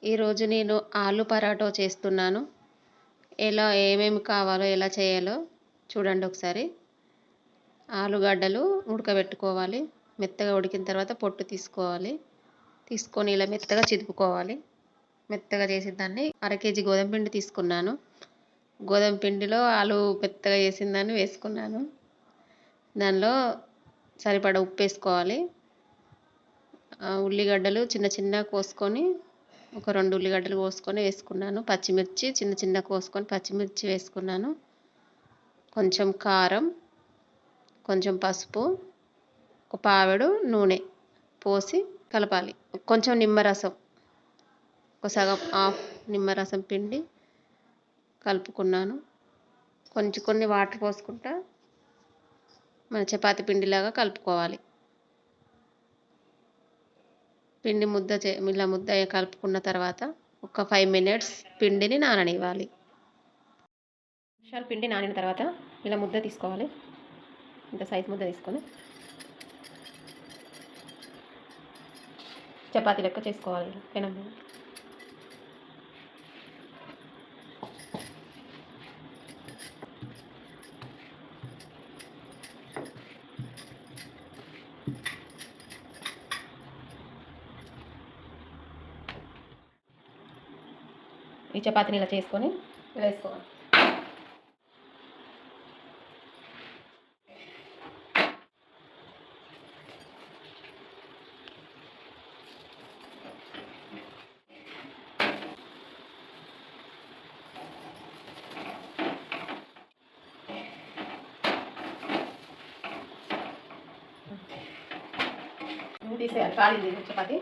ఈరోజు నేను ఆలు పరాటో చేస్తున్నాను. ఏమేమి కావాలో ఎలా చేయాలో చూడండి ఒకసారి. ఆలుగడ్డలు ఉడకబెట్టుకోవాలి. మెత్తగా ఉడికిన తర్వాత పొట్టు తీసుకోవాలి. తీసుకొని ఇలా మెత్తగా చిదుపుకోవాలి. మెత్తగా చేసిన దాన్ని అరకేజీ గోధుమ పిండి తీసుకున్నాను. గోధుమ పిండిలో ఆలు మెత్తగా చేసిన దాన్ని వేసుకున్నాను. దానిలో సరిపడా ఉప్పు వేసుకోవాలి. ఉల్లిగడ్డలు చిన్న చిన్నగా కోసుకొని ఒక 2 ఉల్లిగడ్డలు కోసుకొని వేసుకున్నాను. పచ్చిమిర్చి చిన్న చిన్న కోసుకొని పచ్చిమిర్చి వేసుకున్నాను. కొంచెం కారం, కొంచెం పసుపు, ఒక పావెడు నూనె పోసి కలపాలి. కొంచెం నిమ్మరసం, ఒక సగం హాఫ్ నిమ్మరసం పిండి కలుపుకున్నాను. కొన్ని వాటర్ పోసుకుంటా మన చపాతీ పిండిలాగా కలుపుకోవాలి. పిండి ఇలా ముద్ద కలుపుకున్న తర్వాత ఒక 5 మినిట్స్ పిండిని నాననివ్వాలి. నిమిషాలు పిండి నానిన తర్వాత ఇలా ముద్ద తీసుకోవాలి. ఇంత సైజు ముద్ద తీసుకొని చపాతీ లెక్క చేసుకోవాలి. పెనం మీద ఈ చపాతీని ఇలా చేసుకొని వేసుకోవాలి. తీసేయాలి. కాలింది చపాతీ.